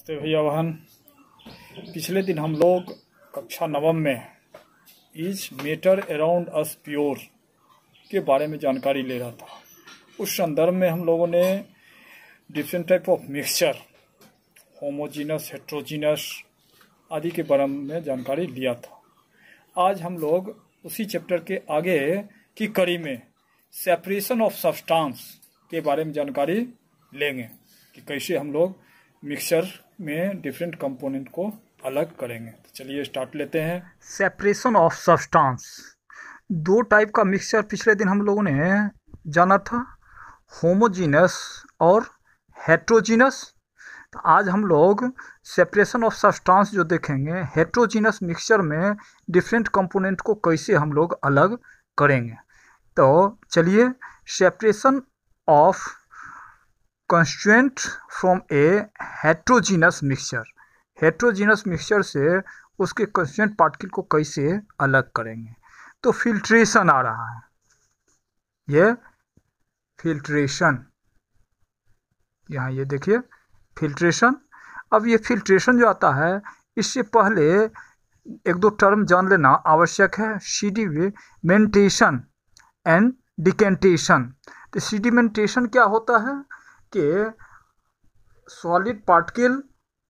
नमस्ते भैया बहन। पिछले दिन हम लोग कक्षा नवम में is matter around us pure के बारे में जानकारी ले रहा था। उस संदर्भ में हम लोगों ने different type of mixture, homogeneous, heterogeneous आदि के बारे में जानकारी लिया था। आज हम लोग उसी चैप्टर के आगे की कड़ी में सेपरेशन ऑफ सब्सटेंस के बारे में जानकारी लेंगे कि कैसे हम लोग मिक्सचर में डिफरेंट कंपोनेंट को अलग करेंगे। तो चलिए स्टार्ट लेते हैं। Separation of substance. दो टाइप का मिक्सचर पिछले दिन हम लोगों ने जाना था, होमोजीनस और हेट्रोजीनस। तो आज हम लोग सेपरेशन ऑफ सब्सटेंस जो देखेंगे, हेट्रोजीनस मिक्सचर में डिफरेंट कंपोनेंट को कैसे हम लोग अलग करेंगे। तो चलिए, separation of constituent from A heterogeneous mixture. Heterogeneous mixture से उसके कंस्टिट्यूएंट पार्टिकल को कैसे अलग करेंगे। तो फिल्ट्रेशन आ रहा है, ये फिल्ट्रेशन, यहाँ ये देखिए फिल्ट्रेशन। अब ये फिल्ट्रेशन जो आता है, इससे पहले एक दो टर्म जान लेना आवश्यक है, सेडिमेंटेशन एंड डिकेंटेशन। तो सेडिमेंटेशन क्या होता है कि सॉलिड पार्टिकल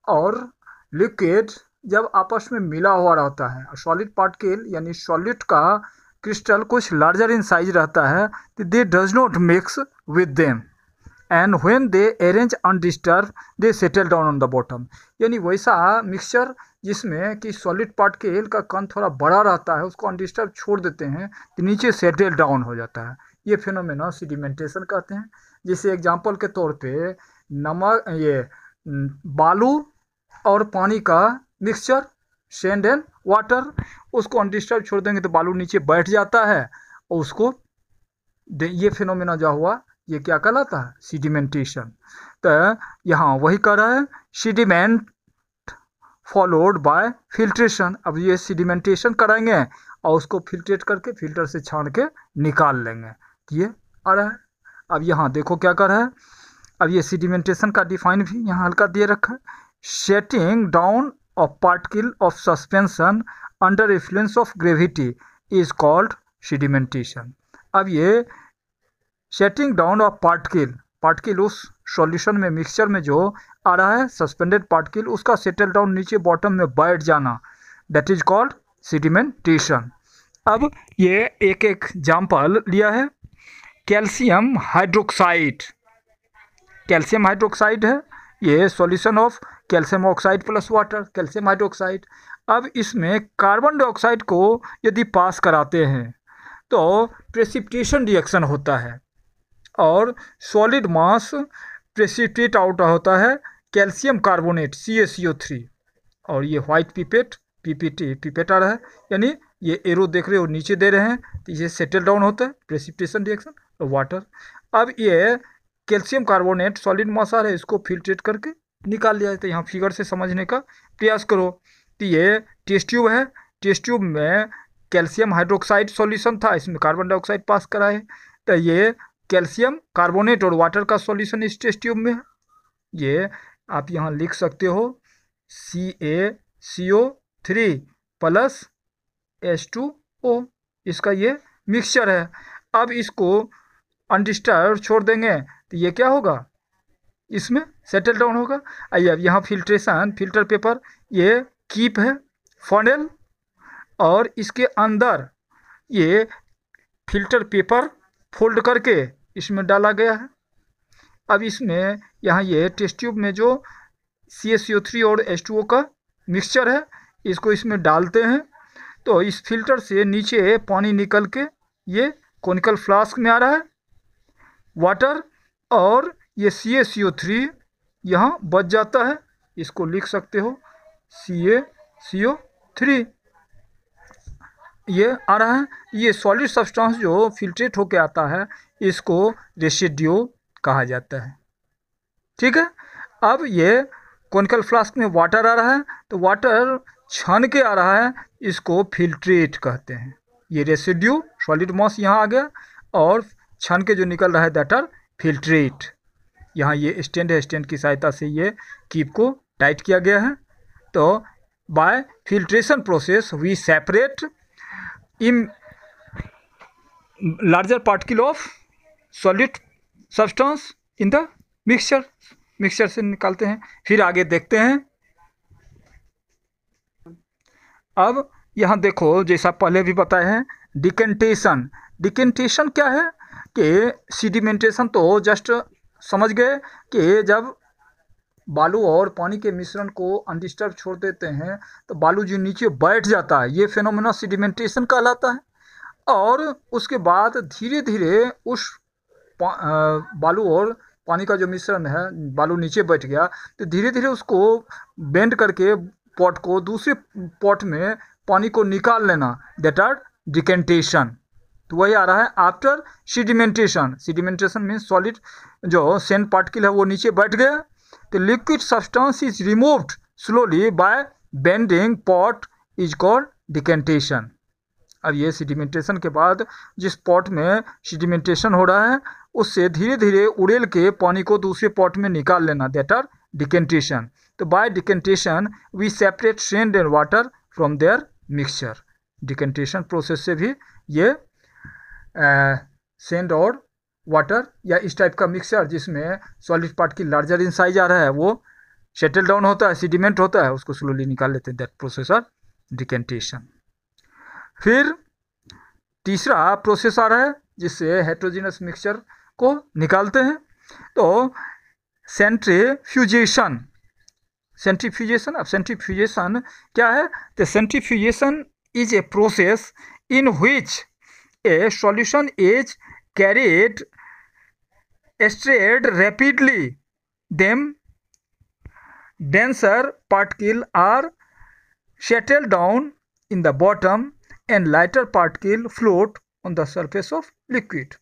और लिक्विड जब आपस में मिला हुआ रहता है, सॉलिड पार्टिकल यानी सॉलिड का क्रिस्टल कुछ लार्जर इन साइज रहता है, तो they does not mix with them and when they arrange undisturb they settle down on the bottom. यानी वैसा मिक्सचर जिसमें कि सॉलिड पार्टिकल का कण थोड़ा बड़ा रहता है, उसको अनडिस्टर्ब छोड़ देते हैं तो नीचे सेटल डाउन हो जाता है। ये फिनोमेना सेडिमेंटेशन कहते हैं। जैसे एग्जांपल के तौर पे नमक, ये बालू और पानी का मिक्सचर, सैंड एंड वाटर, उसको अनडिस्टर्ब छोड़ देंगे तो बालू नीचे बैठ जाता है और उसको, ये फिनोमेना जो हुआ ये क्या कहलाता है, सेडिमेंटेशन। तो यहाँ वही कर रहा है, सेडिमेंट फॉलोड बाय फिल्ट्रेशन। अब ये सेडिमेंटेशन कराएंगे और उसको फिल्ट्रेट करके फिल्टर से छान के निकाल लेंगे। ये आ रहा है। अब यहाँ देखो क्या कर रहा है। अब ये सेडिमेंटेशन का डिफाइन भी यहाँ हल्का दिए रखा है, setting down of particle of suspension under influence of gravity is called sedimentation. अब ये सेटिंग डाउन ऑफ पार्टिकल उस सॉल्यूशन में, मिक्सचर में जो आ रहा है सस्पेंडेड पार्टिकल, उसका सेटल डाउन नीचे बॉटम में बैठ जाना, दैट इज कॉल्ड सेडिमेंटेशन। अब ये एक एग्जाम्पल लिया है, कैल्शियम हाइड्रोक्साइड। कैल्शियम हाइड्रोक्साइड है, ये solution of calcium oxide plus water, calcium hydroxide. अब इसमें कार्बन डाइऑक्साइड को यदि पास कराते हैं तो प्रेसिपिटेशन रिएक्शन होता है और सॉलिड मास प्रेसिपिटेट आउट होता है कैल्शियम कार्बोनेट CaCO3। और ये व्हाइट पिपेट आ रहा है, यानी ये एरो देख रहे हो नीचे दे रहे हैं, तो ये सेटल डाउन होता है प्रेसिपिटेशन रिएक्शन और वाटर। अब ये कैल्शियम कार्बोनेट सॉलिड मास आ रहा है, इसको फिल्ट्रेट करके निकाल लिया जाता है। यहाँ फिगर से समझने का प्रयास करो। तो ये टेस्ट ट्यूब है, टेस्ट ट्यूब में कैल्शियम हाइड्रोक्साइड सॉल्यूशन था, इसमें कार्बन डाइऑक्साइड पास कराए, तो ये कैल्शियम कार्बोनेट और वाटर का सॉल्यूशन इस टेस्ट ट्यूब में है। ये आप यहाँ लिख सकते हो CaCO3 प्लस H2O, इसका ये मिक्सचर है। अब इसको अनडिस्टर्ब छोड़ देंगे तो ये क्या होगा, इसमें सेटल डाउन होगा। आइए अब यहाँ फिल्ट्रेशन, फिल्टर पेपर, ये कीप है फनेल, और इसके अंदर ये फिल्टर पेपर फोल्ड करके इसमें डाला गया है। अब इसमें यहाँ ये टेस्ट ट्यूब में जो CaCO3 और H2O का मिक्सचर है, इसको इसमें डालते हैं तो इस फिल्टर से नीचे पानी निकल के ये कॉनिकल फ्लास्क में आ रहा है वाटर, और ये CaCO3 यहाँ बच जाता है, इसको लिख सकते हो CaCO3 ये आ रहा है। ये सॉलिड सब्सटेंस जो फिल्ट्रेट होके आता है, इसको रेसिड्यू कहा जाता है। ठीक है। अब ये कॉनिकल फ्लास्क में वाटर आ रहा है, तो वाटर छन के आ रहा है, इसको फिल्ट्रेट कहते हैं। ये रेसिड्यू सॉलिड मास यहाँ आ गया और छन के जो निकल रहा है दैट आर फिल्ट्रेट। यहाँ ये स्टैंड है, स्टैंड की सहायता से ये कीप को टाइट किया गया है। तो by filtration process we separate in larger particle of solid substance in the mixture से निकालते हैं। फिर आगे देखते हैं। अब यहाँ देखो, जैसा पहले भी बताया है, डिकेंटेशन क्या है कि सीडिमेंटेशन तो जस्ट समझ गए कि जब बालू और पानी के मिश्रण को अनडिस्टर्ब छोड़ देते हैं तो बालू जो नीचे बैठ जाता है, ये फेनोमेना सीडिमेंटेशन कहलाता है। और उसके बाद धीरे धीरे उस बालू और पानी का जो मिश्रण है, बालू नीचे बैठ गया तो धीरे धीरे उसको बेंड करके पॉट को दूसरे पॉट में पानी को निकाल लेना, दैट आर डिकेंटेशन। तो वही आ रहा है आफ्टर सीडिमेंटेशन मीन्स सॉलिड जो सैंड पार्टिकल है वो नीचे बैठ गया तो liquid substance is removed slowly by bending pot is called decantation. अब ये सीडिमेंटेशन के बाद जिस पॉट में सीडिमेंटेशन हो रहा है उससे धीरे धीरे उड़ेल के पानी को दूसरे पॉट में निकाल लेना, दैट आर डिकेंटेशन। तो by decantation we separate sand and water from their mixture. Decantation process से भी ये सैंड और वाटर या इस टाइप का मिक्सचर जिसमें solid particle larger in size आ रहा है वो सेटल डाउन होता है, सीडिमेंट होता है, उसको स्लोली निकाल लेते हैं, दैट प्रोसेस आर डिकेंटेशन। फिर तीसरा प्रोसेस आ रहा है जिससे हेट्रोजीनस मिक्सचर को निकालते हैं, तो सेंट्रीफ्यूजेशन। अब सेंट्रीफ्यूजेशन क्या है? तो centrifugation is a process in which A solution is carried stirred rapidly, then denser particles are settled down in the bottom and lighter particles float on the surface of liquid।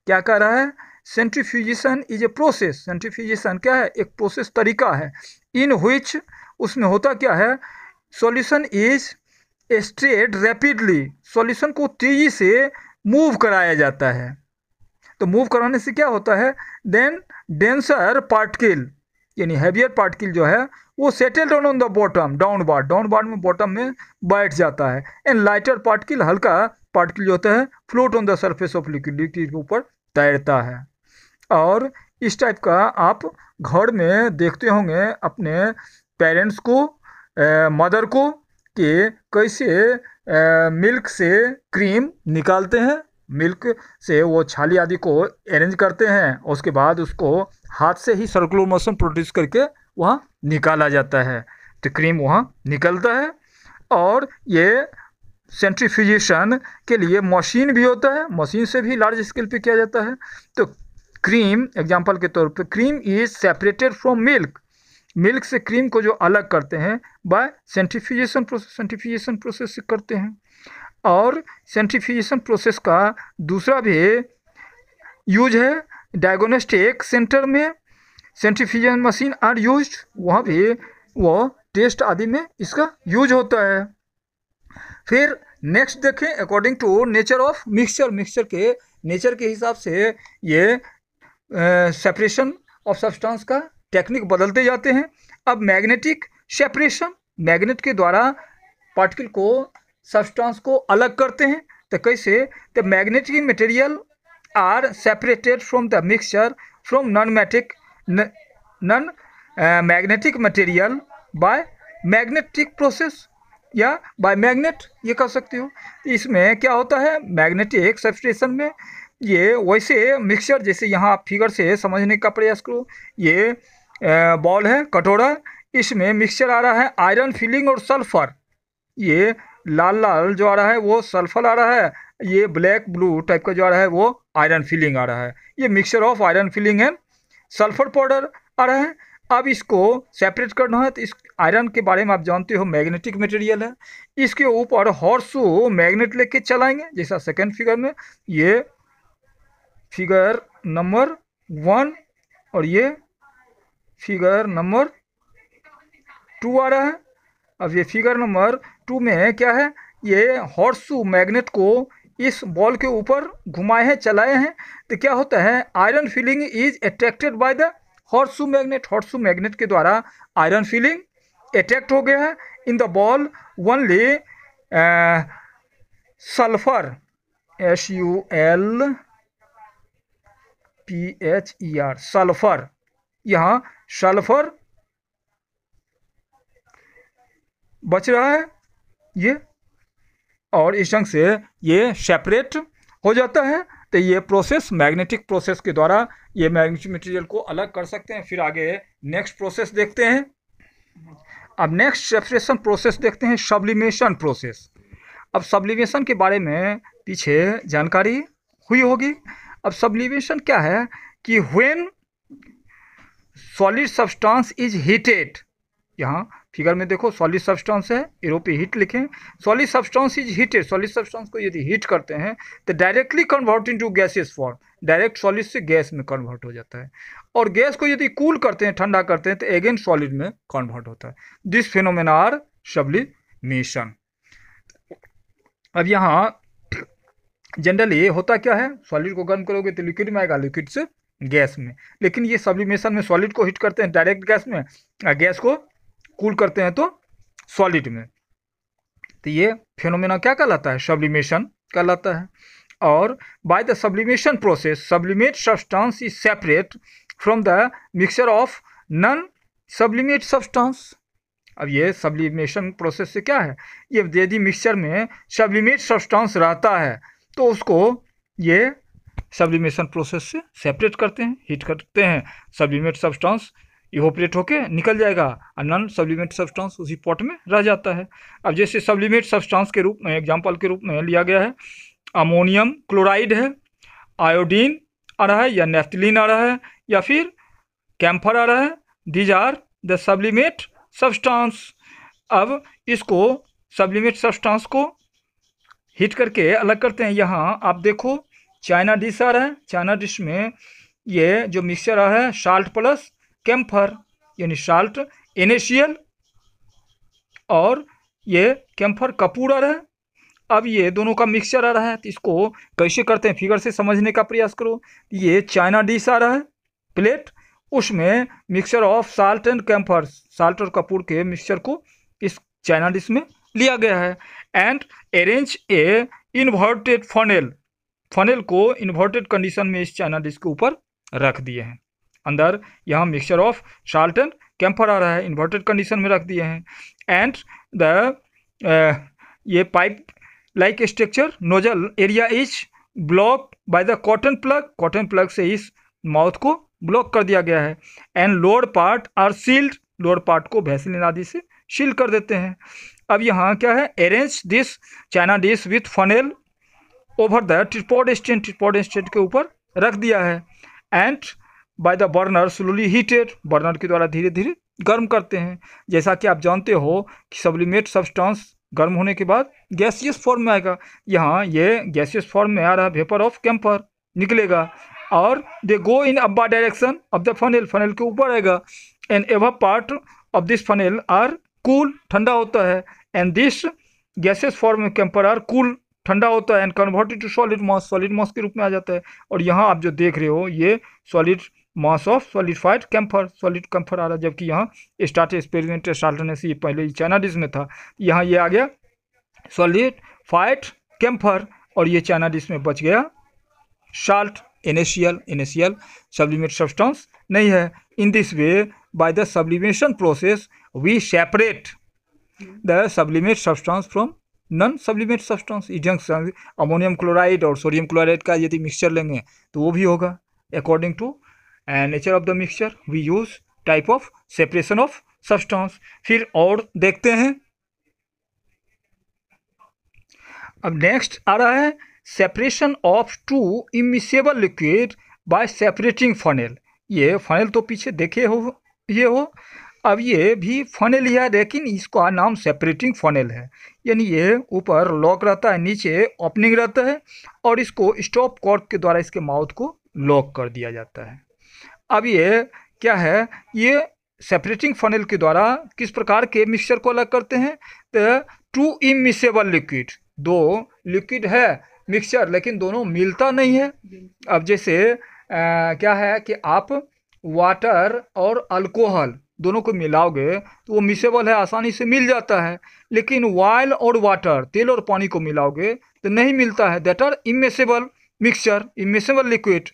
क्या कह रहा है? Centrifugation is a process. Centrifugation क्या है? एक process, तरीका है। In which, उसमें होता क्या है? Solution is strayed rapidly, solution को तेजी से मूव कराया जाता है। तो मूव कराने से क्या होता है? देन डेंसर पार्टिकल यानी हैवियर पार्टिकल जो है वो settle down on the bottom, downward में बॉटम में बैठ जाता है। एंड लाइटर पार्टिकल, हल्का पार्टिकल जो होता है, float on the surface of liquid के ऊपर तैरता है। और इस टाइप का आप घर में देखते होंगे अपने पेरेंट्स को, मदर को, कि कैसे मिल्क से क्रीम निकालते हैं। मिल्क से वो छाली आदि को अरेंज करते हैं और उसके बाद उसको हाथ से ही सर्कुलर मोशन प्रोड्यूस करके वहाँ निकाला जाता है, तो क्रीम वहाँ निकलता है। और ये सेंट्रीफ्यूजेशन के लिए मशीन भी होता है, मशीन से भी लार्ज स्केल पे किया जाता है। तो क्रीम एग्जांपल के तौर पे, cream is separated from milk से क्रीम को जो अलग करते हैं बाय सेंट्रीफ्यूजेशन प्रोसेस से करते हैं। और सेंट्रीफ्यूजेशन प्रोसेस का दूसरा भी यूज है डायग्नोस्टिक सेंटर में, सेंट्रीफ्यूजन मशीन आर यूज्ड, वहाँ भी वो टेस्ट आदि में इसका यूज होता है। फिर नेक्स्ट देखें, according to nature of mixture के नेचर के हिसाब से ये सेपरेशन ऑफ सब्सटेंस का टेक्निक बदलते जाते हैं। अब मैग्नेटिक सेपरेशन, मैग्नेट के द्वारा पार्टिकल को, सब्सटेंस को अलग करते हैं। तो कैसे? तो magnetic material are separated from the mixture from non magnetic material by magnetic process या बाय मैग्नेट, ये कह सकते हो। इसमें क्या होता है? मैग्नेटिक सेपरेशन में ये वैसे मिक्सचर, जैसे यहाँ आप फिगर से समझने का प्रयास करो। ये बॉल है, कटोरा, इसमें मिक्सचर आ रहा है आयरन फिलिंग और सल्फर। ये लाल जो आ रहा है वो सल्फर आ रहा है, ये ब्लैक ब्लू टाइप का जो आ रहा है वो आयरन फिलिंग आ रहा है। ये mixture of iron filing and sulphur powder आ रहा है। अब इसको सेपरेट करना है तो इस आयरन के बारे में आप जानते हो मैग्नेटिक मटेरियल है। इसके ऊपर हॉर्सशू मैग्नेट लेके चलाएंगे, जैसा सेकेंड फिगर में, ये फिगर नंबर 1 और ये फिगर नंबर 2 आ रहा है। अब ये फिगर नंबर 2 में क्या है? ये हॉर्सशू मैग्नेट को इस बॉल के ऊपर घुमाए हैं, चलाए हैं, तो क्या होता है? Iron feeling is attracted by the horseshoe magnet. Horseshoe magnet के द्वारा आयरन फिलिंग अटैक्ट हो गया है। In the ball only sulphur, SULPHER, sulphur, यहाँ सल्फर बच रहा है ये, और इस ढंग से ये सेपरेट हो जाता है। तो ये प्रोसेस मैग्नेटिक प्रोसेस के द्वारा ये मैग्नेटिक मटेरियल को अलग कर सकते हैं। फिर आगे नेक्स्ट प्रोसेस देखते हैं। अब नेक्स्ट सेपरेशन प्रोसेस देखते हैं, सब्लिमेशन प्रोसेस। अब सब्लिमेशन के बारे में पीछे जानकारी हुई होगी। अब सब्लिमेशन क्या है कि when solid substance is heated, यहाँ फिगर में देखो सॉलिड सब्सटेंस है, एरो पे हीट लिखें। Solid substance is heated, solid substance को यदि हीट करते हैं तो directly convert into gases form, direct solid से गैस में कन्वर्ट हो जाता है। और गैस को यदि कूल करते हैं, ठंडा करते हैं, तो अगेन सॉलिड में कन्वर्ट होता है। This phenomena are sublimation. अब यहाँ जनरली होता क्या है, सॉलिड को गर्म करोगे तो लिक्विड में आएगा, लिक्विड से गैस में। लेकिन ये सब्लिमेशन में सॉलिड को हीट करते हैं डायरेक्ट गैस में, गैस को कूल करते हैं तो सॉलिड में। तो ये फिनोमेना क्या कहलाता है, सब्लिमेशन कहलाता है। और bye the sublimation process sublimate substance is separate from the mixture of non sublimate substance. अब ये सब्लिमेशन प्रोसेस से क्या है, ये यदि मिक्सचर में सब्लिमेट सब्सटेंस रहता है तो उसको ये सब्लिमेशन प्रोसेस से सेपरेट करते हैं, हीट करते हैं, सब्लिमेट सब्सटेंस इवोपरेट होके निकल जाएगा और नॉन सब्लिमेट सब्सटेंस उसी पॉट में रह जाता है। अब जैसे सब्लिमेट सब्सटेंस के रूप में एग्जांपल के रूप में लिया गया है, अमोनियम क्लोराइड है, आयोडीन आ रहा है, या नेफ्थलीन आ रहा है, या फिर कैम्फर आ रहा है। These are the sublimate substance. अब इसको सब्लिमेट सब्सटेंस को हीट करके अलग करते हैं। यहाँ आप देखो चाइना डिश आ रहा है, चाइना डिश में ये जो मिक्सचर आ रहा है साल्ट प्लस कैम्फर, यानी साल्ट NaCl और ये कैम्फर कपूर आ रहा है। अब ये दोनों का मिक्सचर आ रहा है, तो इसको कैसे करते हैं फिगर से समझने का प्रयास करो। ये चाइना डिश आ रहा है प्लेट, उसमें mixture of salt and camphor, salt और कपूर के मिक्सचर को इस चाइना डिश में लिया गया है। And arrange A inverted funnel, funnel को इन्वर्टेड कंडीशन में इस चाइना डिश के ऊपर रख दिए हैं। अंदर यहाँ mixture of salt and camphor आ रहा है, इन्वर्टेड कंडीशन में रख दिए हैं। एंड द ये pipe like structure, nozzle area is block by the cotton plug, cotton plug से इस माउथ को ब्लॉक कर दिया गया है। And lower part are sealed, lower part को वैसलीन आदि से सील कर देते हैं। अब यहाँ क्या है, arrange this china dish with funnel over the tripod stand, tripod stand के ऊपर रख दिया है। And by the burner slowly heated, burner के द्वारा धीरे धीरे गर्म करते हैं। जैसा कि आप जानते हो कि सब्लिमेट सब्सटेंस गर्म होने के बाद गैसियस फॉर्म में आएगा। यहाँ ये गैसियस फॉर्म में आ रहा है, वेपर ऑफ कैम्फर निकलेगा और they go in upper direction of the funnel, funnel के ऊपर आएगा। And ever part of this funnel are cool, ठंडा होता है। एंड दिस गैसियस फॉर्म में कैम्फर आर कूल, ठंडा होता है। And converted to solid mass, solid mass के रूप में आ जाता है। और यहाँ आप जो देख रहे हो ये solid mass of solidified camphor, solid camphor आ रहा है। जबकि यहाँ स्टार्ट एक्सपेरिमेंट स्टार्टने से ये पहले चाइना डिश में था, यहाँ ये आ गया सॉलिडिफाइड कैम्फर, और ये चाइना डिश में बच गया salt NaCl, NaCl sublimate substance नहीं है। In this way by the sublimation process we separate the sublimate substance from non sublimate substance. Ammonium chloride और सोडियम क्लोराइड का यदि मिक्सचर लेंगे तो वो भी होगा। According to nature of the mixture we use type of separation of substance. फिर और देखते हैं। अब नेक्स्ट आ रहा है separation of two immiscible liquid by separating funnel. ये फनेल तो पीछे देखे हो ये हो, अब ये भी फनेल ही है, लेकिन इसका नाम सेपरेटिंग फनेल है। यानी ये ऊपर लॉक रहता है, नीचे ओपनिंग रहता है, और इसको स्टॉप कॉर्क के द्वारा इसके माउथ को लॉक कर दिया जाता है। अब ये क्या है, ये सेपरेटिंग फनेल के द्वारा किस प्रकार के मिक्सचर को अलग करते हैं, तो टू इमिसेबल लिक्विड, दो लिक्विड है मिक्सचर लेकिन दोनों मिलता नहीं है। अब जैसे क्या है कि आप वाटर और अल्कोहल दोनों को मिलाओगे तो वो मिसेबल है, आसानी से मिल जाता है। लेकिन ऑयल और वाटर, तेल और पानी को मिलाओगे तो नहीं मिलता है, that are immiscible mixture, immiscible liquid.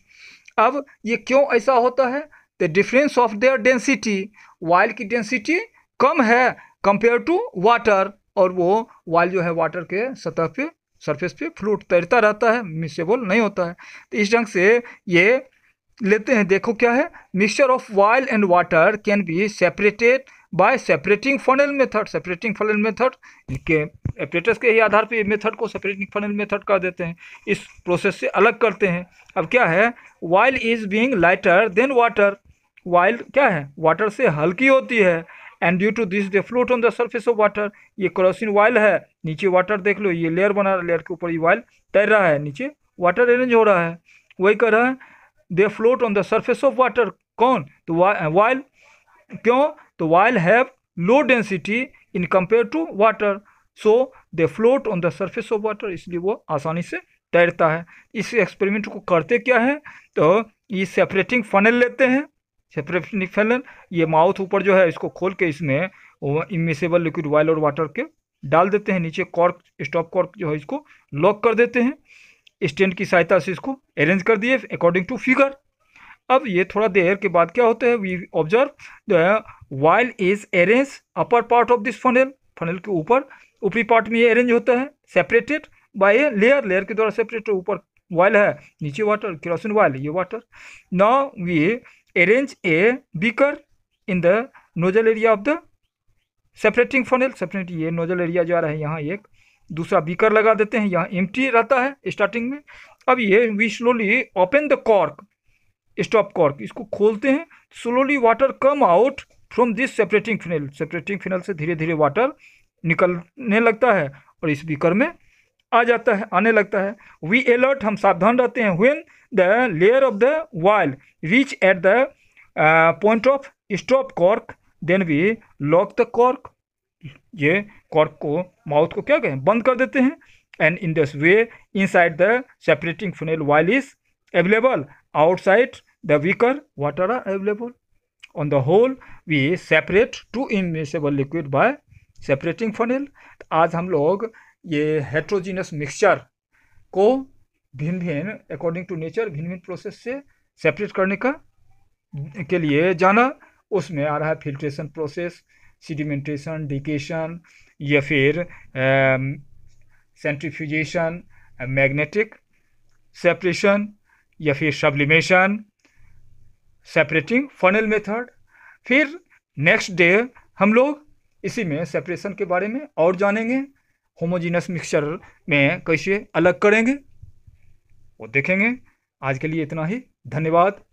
अब ये क्यों ऐसा होता है? The difference of their density, oil की डेंसिटी कम है कंपेयर टू वाटर, और वो ऑयल जो है वाटर के सतह पे, सरफेस पे फ्लोट तैरता रहता है, मिक्सेबल नहीं होता है। तो इस ढंग से ये लेते हैं। देखो क्या है, mixture of oil and water can be separated by separating funnel method. Separating funnel method के एपरेटस के ही आधार पे मेथड को सेपरेटिंग फनल मेथड कर देते हैं, इस प्रोसेस से अलग करते हैं। अब क्या है, oil is being lighter than water, oil क्या है वाटर से हल्की होती है, and due to this they float on the surface of water. ये केरोसिन ऑयल है, नीचे वाटर देख लो, ये लेयर बना, लेयर के ऊपर ये ऑयल तैर रहा है, नीचे वाटर अरेंज हो रहा है, वही कर रहा है। They float on the surface of water, कौन? तो ऑयल। क्यों? तो oil have low density in compare to water, so they float on the surface of water, इसलिए वो आसानी से तैरता है। इस एक्सपेरिमेंट को करते क्या है, तो ये सेपरेटिंग फनल लेते हैं, सेपरेटिंग फनल, ये माउथ ऊपर जो है इसको खोल के इसमें इमिसेबल लिक्विड ऑयल और वाटर के डाल देते हैं, नीचे कॉर्क, स्टॉप कॉर्क जो है इसको लॉक कर देते हैं, स्टैंड की सहायता से इसको अरेंज कर दिए अकॉर्डिंग टू फिगर। अब ये थोड़ा देर के बाद क्या होता है, we observe the oil is arrange upper part of this funnel, funnel के ऊपर ऊपरी पार्ट में ये अरेंज होता है, separated by a layer, layer के द्वारा सेपरेट, ऊपर ऑयल है, नीचे वाटर, केरोसिन ऑयल, ये water. Now we arrange a beaker in the nozzle area of the separating funnel, separate ये नोजल एरिया जा रहा है, यहाँ एक दूसरा बीकर लगा देते हैं, यहाँ एम्प्टी रहता है स्टार्टिंग में। अब ये we slowly open the cork, stop cork, इसको खोलते हैं, slowly water come out from this separating funnel, separating funnel से धीरे धीरे वाटर निकलने लगता है और इस बीकर में आ जाता है, आने लगता है। वी अलर्ट, हम सावधान रहते हैं, when the layer of the oil reach at the point of stop cork, then we lock the cork, ये कॉर्क को, माउथ को क्या कहें, बंद कर देते हैं। And in this way inside the separating funnel oil is available, outside the beaker water are available. On the whole we separate two immiscible liquid by separating funnel। आज हम लोग ये हेट्रोजीनस मिक्सचर को भिन्न भिन्न अकॉर्डिंग टू नेचर भिन्न भिन्न process से सेपरेट करने का के लिए जाना। उसमें आ रहा है फिल्ट्रेशन प्रोसेस, सीडिमेंटेशन, डिकेशन, या फिर सेंट्रीफ्यूजेशन, मैग्नेटिक सेपरेशन, या फिर सब्लिमेशन, सेपरेटिंग फनल मेथड। फिर नेक्स्ट डे हम लोग इसी में सेपरेशन के बारे में और जानेंगे, होमोजीनस मिक्सचर में कैसे अलग करेंगे वो देखेंगे। आज के लिए इतना ही, धन्यवाद।